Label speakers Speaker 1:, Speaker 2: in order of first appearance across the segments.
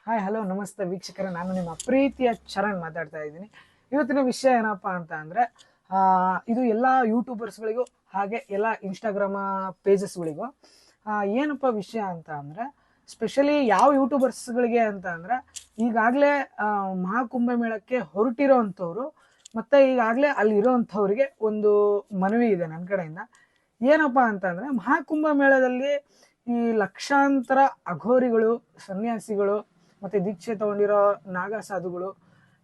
Speaker 1: Hi hello ನಮಸ್ತೆ ವೀಕ್ಷಕರೇ, ನಾನು ನಿಮ್ಮ ಪ್ರೀತಿಯ ಚರಣ್ ಮಾತಾಡ್ತಾ ಇದ್ದೀನಿ. ಇವತ್ತಿನ ವಿಷಯ ಏನಪ್ಪ ಅಂತ ಅಂದರೆ, ಇದು ಎಲ್ಲ ಯೂಟ್ಯೂಬರ್ಸ್ಗಳಿಗೂ ಹಾಗೆ ಎಲ್ಲ ಇನ್ಸ್ಟಾಗ್ರಾಮ ಪೇಜಸ್ಗಳಿಗೂ ಏನಪ್ಪ ವಿಷಯ ಅಂತ ಅಂದರೆ, ಸ್ಪೆಷಲಿ ಯಾವ ಯೂಟ್ಯೂಬರ್ಸ್ಗಳಿಗೆ ಅಂತ ಅಂದರೆ, ಈಗಾಗಲೇ ಮಹಾಕುಂಭಮೇಳಕ್ಕೆ ಹೊರಟಿರೋ ಅಂಥವ್ರು ಮತ್ತು ಈಗಾಗಲೇ ಅಲ್ಲಿರೋವಂಥವ್ರಿಗೆ ಒಂದು ಮನವಿ ಇದೆ ನನ್ನ ಕಡೆಯಿಂದ. ಏನಪ್ಪ ಅಂತಂದರೆ, ಮಹಾಕುಂಭಮೇಳದಲ್ಲಿ ಈ ಲಕ್ಷಾಂತರ ಅಘೋರಿಗಳು, ಸನ್ಯಾಸಿಗಳು ಮತ್ತು ದೀಕ್ಷೆ ತಗೊಂಡಿರೋ ನಾಗ ಸಾಧುಗಳು,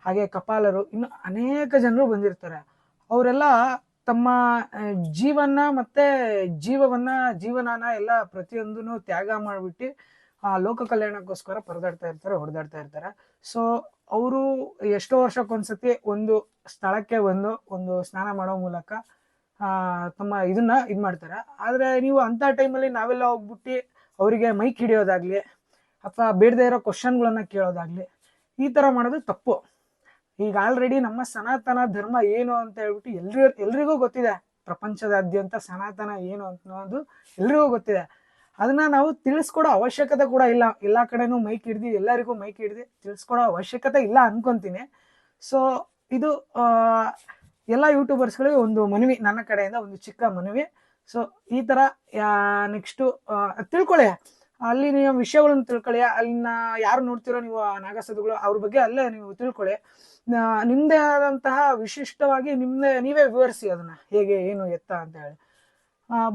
Speaker 1: ಹಾಗೆ ಕಪಾಲರು, ಇನ್ನು ಅನೇಕ ಜನರು ಬಂದಿರ್ತಾರೆ. ಅವರೆಲ್ಲ ತಮ್ಮ ಜೀವನ ಮತ್ತು ಜೀವನಾನ ಎಲ್ಲ ಪ್ರತಿಯೊಂದೂ ತ್ಯಾಗ ಮಾಡಿಬಿಟ್ಟು ಲೋಕ ಕಲ್ಯಾಣಕ್ಕೋಸ್ಕರ ಹೊಡೆದಾಡ್ತಾ ಇರ್ತಾರೆ. ಸೊ ಅವರು ಎಷ್ಟೋ ವರ್ಷಕ್ಕೊಂದ್ಸತಿ ಒಂದು ಸ್ಥಳಕ್ಕೆ ಬಂದು ಒಂದು ಸ್ನಾನ ಮಾಡೋ ಮೂಲಕ ತಮ್ಮ ಇದನ್ನ ಇದು ಮಾಡ್ತಾರೆ. ಆದರೆ ನೀವು ಅಂಥ ಟೈಮಲ್ಲಿ ನಾವೆಲ್ಲ ಹೋಗ್ಬಿಟ್ಟು ಅವರಿಗೆ ಮೈಕ್ ಹಿಡಿಯೋದಾಗ್ಲಿ ಅಥವಾ ಬೇಡದೇ ಇರೋ ಕ್ವಶನ್ಗಳನ್ನ ಕೇಳೋದಾಗ್ಲಿ, ಈ ಥರ ಮಾಡೋದು ತಪ್ಪು. ಈಗ ಆಲ್ರೆಡಿ ನಮ್ಮ ಸನಾತನ ಧರ್ಮ ಏನು ಅಂತ ಹೇಳ್ಬಿಟ್ಟು ಎಲ್ರಿಗೂ ಗೊತ್ತಿದೆ. ಪ್ರಪಂಚದಾದ್ಯಂತ ಸನಾತನ ಏನು ಅನ್ನೋದು ಎಲ್ರಿಗೂ ಗೊತ್ತಿದೆ. ಅದನ್ನ ನಾವು ತಿಳಿಸ್ಕೊಡೋ ಅವಶ್ಯಕತೆ ಕೂಡ ಇಲ್ಲ. ಎಲ್ಲ ಕಡೆನೂ ಮೈಕ್ ಹಿಡ್ದು ಎಲ್ಲರಿಗೂ ಮೈಕ್ ಹಿಡ್ದು ತಿಳಿಸ್ಕೊಡೋ ಅವಶ್ಯಕತೆ ಇಲ್ಲ ಅನ್ಕೊಂತೀನಿ. ಸೊ ಇದು ಎಲ್ಲ ಯೂಟ್ಯೂಬರ್ಸ್ಗಳಿಗೆ ಒಂದು ಮನವಿ, ನನ್ನ ಕಡೆಯಿಂದ ಒಂದು ಚಿಕ್ಕ ಮನವಿ. ಸೊ ಈ ಥರ ನೆಕ್ಸ್ಟು ತಿಳ್ಕೊಳ್ಳಿ, ಅಲ್ಲಿ ನೀವು ವಿಷಯಗಳನ್ನು ತಿಳ್ಕೊಳ್ಳಿ. ಅಲ್ಲಿನ ಯಾರು ನೋಡ್ತಿರೋ ನೀವು ನಾಗಸಾಧುಗಳು, ಅವ್ರ ಬಗ್ಗೆ ಅಲ್ಲೇ ನೀವು ತಿಳ್ಕೊಳ್ಳಿ. ನಿಮ್ಮದೇ ಆದಂತಹ ವಿಶಿಷ್ಟವಾಗಿ ನೀವೇ ವಿವರಿಸಿ ಅದನ್ನ ಹೇಗೆ ಏನು ಎತ್ತ ಅಂತ ಹೇಳಿ.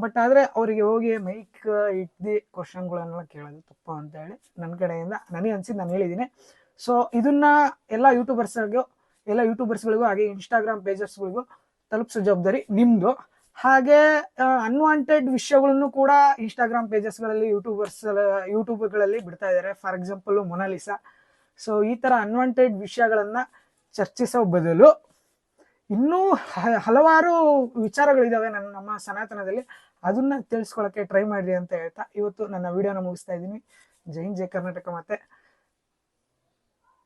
Speaker 1: ಬಟ್ ಆದರೆ ಅವರಿಗೆ ಹೋಗಿ ಮೈಕ್ ಇಟ್ಟು ಕ್ವಶನ್ಗಳನ್ನೆಲ್ಲ ಕೇಳೋದು ತಪ್ಪು ಅಂತ ಹೇಳಿ ನನ್ನ ಕಡೆಯಿಂದ ನನಗೆ ಅನ್ಸಿದ್ದು ನಾನು ಹೇಳಿದ್ದೀನಿ. ಸೊ ಇದನ್ನ ಎಲ್ಲ ಯೂಟ್ಯೂಬರ್ಸ್ಗಳಿಗೂ ಹಾಗೆ ಇನ್ಸ್ಟಾಗ್ರಾಮ್ ಪೇಜಸ್ಗಳಿಗೂ ತಲುಪಿಸೋ ಜವಾಬ್ದಾರಿ ನಿಮ್ಮದು. ಹಾಗೆ ಅನ್ವಾಂಟೆಡ್ ವಿಷಯಗಳನ್ನು ಕೂಡ ಇನ್ಸ್ಟಾಗ್ರಾಮ್ ಪೇಜಸ್ಗಳಲ್ಲಿ ಯೂಟ್ಯೂಬ್ಗಳಲ್ಲಿ ಬಿಡ್ತಾ ಇದ್ದಾರೆ. For example Mona Lisa. ಸೊ ಈ ಥರ ಅನ್ವಾಂಟೆಡ್ ವಿಷಯಗಳನ್ನು ಚರ್ಚಿಸೋ ಬದಲು ಇನ್ನೂ ಹಲವಾರು ವಿಚಾರಗಳಿದ್ದಾವೆ ನಮ್ಮ ಸನಾತನದಲ್ಲಿ, ಅದನ್ನ ತಿಳಿಸ್ಕೊಳ್ಳೋಕ್ಕೆ ಟ್ರೈ ಮಾಡಿರಿ ಅಂತ ಹೇಳ್ತಾ ಇವತ್ತು ನನ್ನ ವಿಡಿಯೋನ ಮುಗಿಸ್ತಾ ಇದ್ದೀನಿ. ಜೈ ಹಿಂದ್, ಜೈ ಕರ್ನಾಟಕ. ಮತ್ತೆ